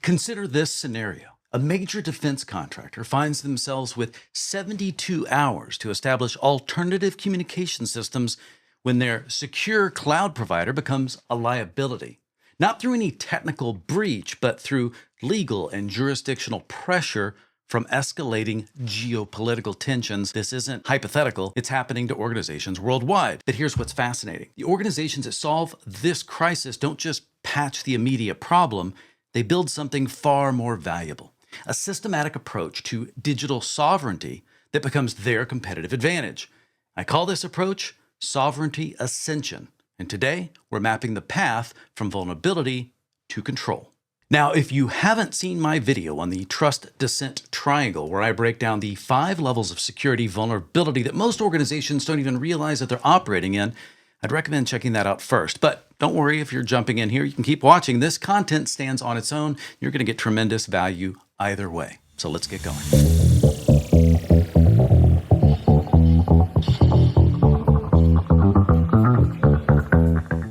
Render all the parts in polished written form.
Consider this scenario. A major defense contractor finds themselves with 72 hours to establish alternative communication systems when their secure cloud provider becomes a liability. Not through any technical breach, but through legal and jurisdictional pressure from escalating geopolitical tensions. This isn't hypothetical, it's happening to organizations worldwide. But here's what's fascinating. The organizations that solve this crisis don't just patch the immediate problem, they build something far more valuable. A systematic approach to digital sovereignty that becomes their competitive advantage. I call this approach sovereignty ascension. And today, we're mapping the path from vulnerability to control. Now, if you haven't seen my video on the trust descent triangle, where I break down the 5 levels of security vulnerability that most organizations don't even realize that they're operating in, I'd recommend checking that out first. But don't worry if you're jumping in here, you can keep watching. This content stands on its own. You're going to get tremendous value either way. So let's get going.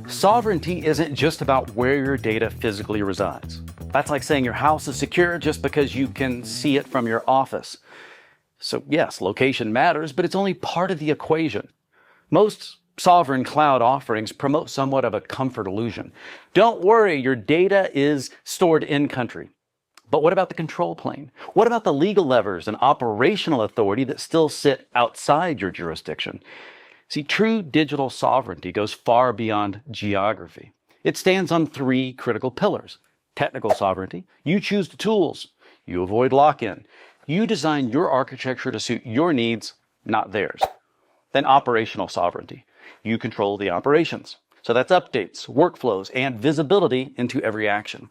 Sovereignty isn't just about where your data physically resides. That's like saying your house is secure just because you can see it from your office. So yes, location matters, but it's only part of the equation. Most sovereign cloud offerings promote somewhat of a comfort illusion. Don't worry, your data is stored in country. But what about the control plane? What about the legal levers and operational authority that still sit outside your jurisdiction? See, true digital sovereignty goes far beyond geography. It stands on 3 critical pillars. Technical sovereignty. You choose the tools. You avoid lock-in. You design your architecture to suit your needs, not theirs. Then operational sovereignty. You control the operations. So that's updates, workflows, and visibility into every action.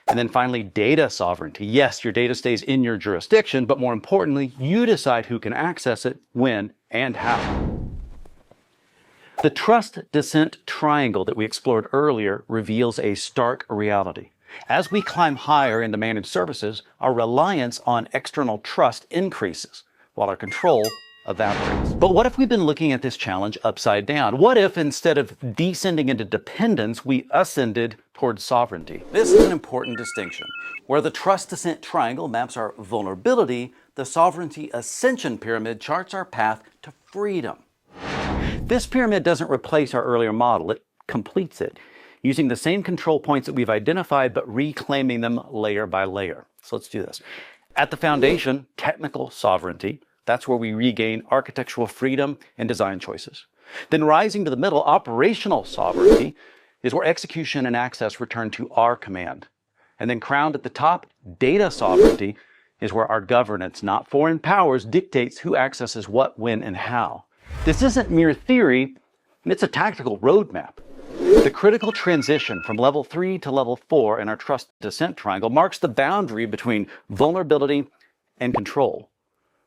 And then finally, data sovereignty. Yes, your data stays in your jurisdiction, but more importantly, you decide who can access it, when, and how. The trust descent triangle that we explored earlier reveals a stark reality. As we climb higher into managed services, our reliance on external trust increases, while our control evaporates. But what if we've been looking at this challenge upside down? What if instead of descending into dependence, we ascended towards sovereignty? This is an important distinction. Where the trust descent triangle maps our vulnerability, the sovereignty ascension pyramid charts our path to freedom. This pyramid doesn't replace our earlier model, it completes it, using the same control points that we've identified, but reclaiming them layer by layer. So let's do this. At the foundation, technical sovereignty. That's where we regain architectural freedom and design choices. Then rising to the middle, operational sovereignty is where execution and access return to our command. And then crowned at the top, data sovereignty is where our governance, not foreign powers, dictates who accesses what, when, and how. This isn't mere theory, it's a tactical roadmap. The critical transition from level 3 to level 4 in our trust descent triangle marks the boundary between vulnerability and control.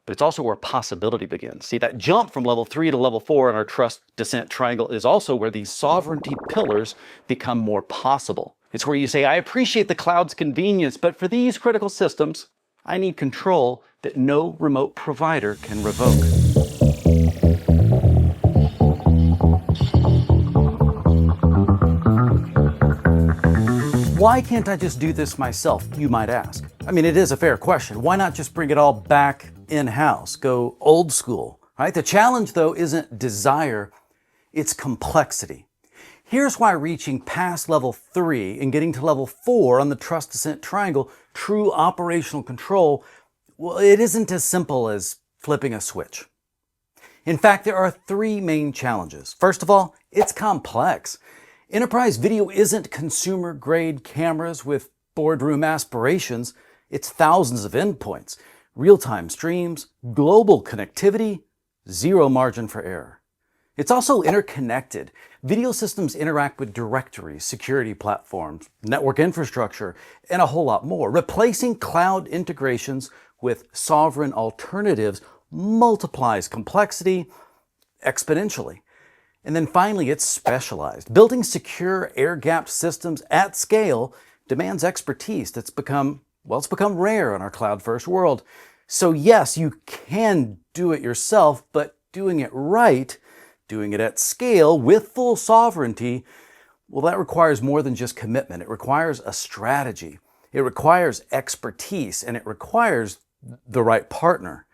But it's also where possibility begins. See, that jump from level 3 to level 4 in our trust descent triangle is also where these sovereignty pillars become more possible. It's where you say, I appreciate the cloud's convenience, but for these critical systems, I need control that no remote provider can revoke. Why can't I just do this myself, you might ask? I mean, it is a fair question. Why not just bring it all back in-house, go old school, right? The challenge, though, isn't desire, it's complexity. Here's why reaching past level 3 and getting to level 4 on the trust descent triangle, true operational control, well, it isn't as simple as flipping a switch. In fact, there are 3 main challenges. First of all, it's complex. Enterprise video isn't consumer-grade cameras with boardroom aspirations. It's thousands of endpoints, real-time streams, global connectivity, zero margin for error. It's also interconnected. Video systems interact with directories, security platforms, network infrastructure, and a whole lot more. Replacing cloud integrations with sovereign alternatives multiplies complexity exponentially. And then finally, it's specialized. Building secure, air-gapped systems at scale demands expertise that's become rare in our cloud-first world. So yes, you can do it yourself, but doing it right, doing it at scale with full sovereignty, well, that requires more than just commitment. It requires a strategy. It requires expertise and it requires the right partner.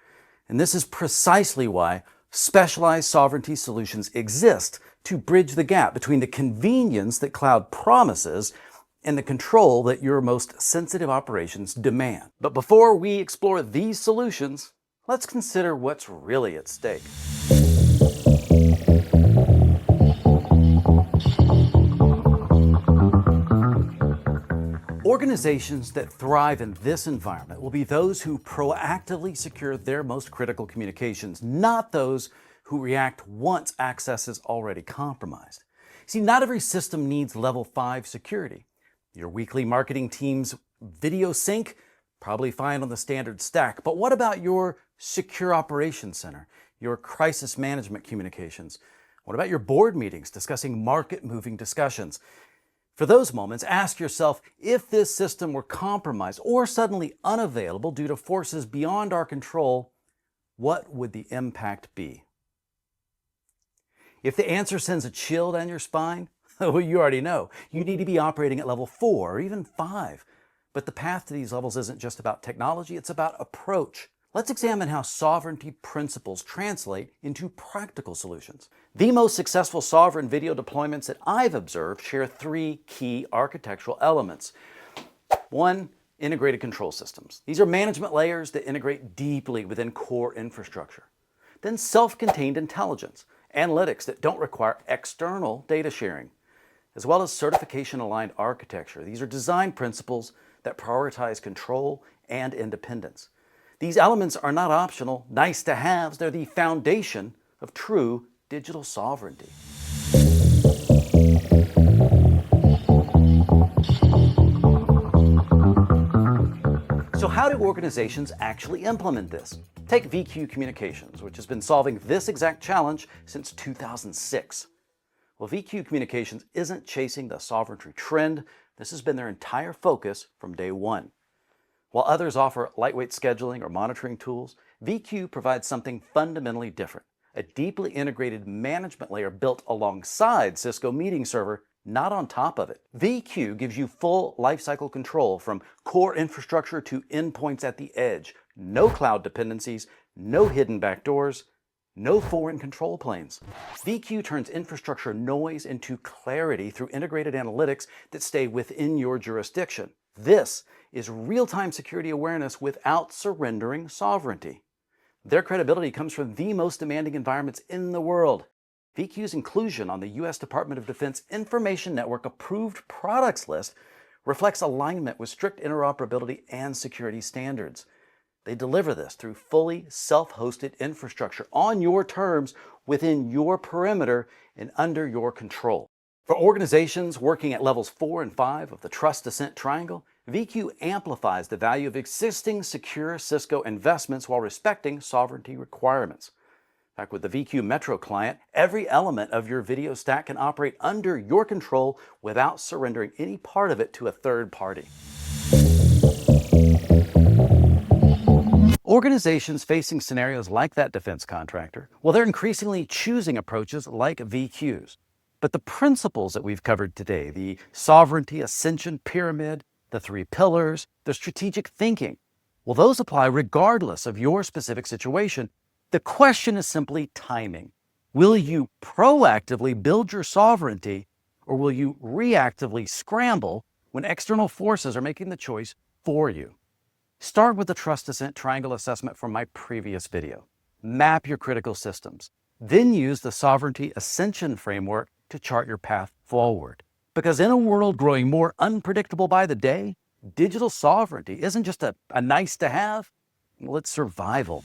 And this is precisely why specialized sovereignty solutions exist to bridge the gap between the convenience that cloud promises and the control that your most sensitive operations demand. But before we explore these solutions, let's consider what's really at stake. Organizations that thrive in this environment will be those who proactively secure their most critical communications, not those who react once access is already compromised. See, not every system needs level 5 security. Your weekly marketing team's video sync, probably fine on the standard stack. But what about your secure operations center, your crisis management communications? What about your board meetings discussing market-moving discussions? For those moments, ask yourself, if this system were compromised or suddenly unavailable due to forces beyond our control, what would the impact be? If the answer sends a chill down your spine, well, you already know. You need to be operating at level 4 or even 5. But the path to these levels isn't just about technology, it's about approach. Let's examine how sovereignty principles translate into practical solutions. The most successful sovereign video deployments that I've observed share 3 key architectural elements. 1, integrated control systems. These are management layers that integrate deeply within core infrastructure. Then self-contained intelligence, analytics that don't require external data sharing, as well as certification-aligned architecture. These are design principles that prioritize control and independence. These elements are not optional, nice-to-haves. They're the foundation of true digital sovereignty. So how do organizations actually implement this? Take VQ Communications, which has been solving this exact challenge since 2006. Well, VQ Communications isn't chasing the sovereignty trend. This has been their entire focus from day one. While others offer lightweight scheduling or monitoring tools, VQ provides something fundamentally different, a deeply integrated management layer built alongside Cisco Meeting Server, not on top of it. VQ gives you full lifecycle control from core infrastructure to endpoints at the edge. No cloud dependencies, no hidden backdoors, no foreign control planes. VQ turns infrastructure noise into clarity through integrated analytics that stay within your jurisdiction. This is real-time security awareness without surrendering sovereignty. Their credibility comes from the most demanding environments in the world. VQ's inclusion on the U.S. Department of Defense Information Network approved products list reflects alignment with strict interoperability and security standards. They deliver this through fully self-hosted infrastructure on your terms, within your perimeter, and under your control. For organizations working at levels 4 and 5 of the trust descent triangle, VQ amplifies the value of existing secure Cisco investments while respecting sovereignty requirements. In fact, with the VQ Metro client, every element of your video stack can operate under your control without surrendering any part of it to a third party. Organizations facing scenarios like that defense contractor, well, they're increasingly choosing approaches like VQ's. But the principles that we've covered today, the sovereignty ascension pyramid, the 3 pillars, the strategic thinking, well, those apply regardless of your specific situation. The question is simply timing. Will you proactively build your sovereignty, or will you reactively scramble when external forces are making the choice for you? Start with the trust descent triangle assessment from my previous video. Map your critical systems. Then use the sovereignty ascension framework to chart your path forward. Because in a world growing more unpredictable by the day, digital sovereignty isn't just a nice to have, well, it's survival.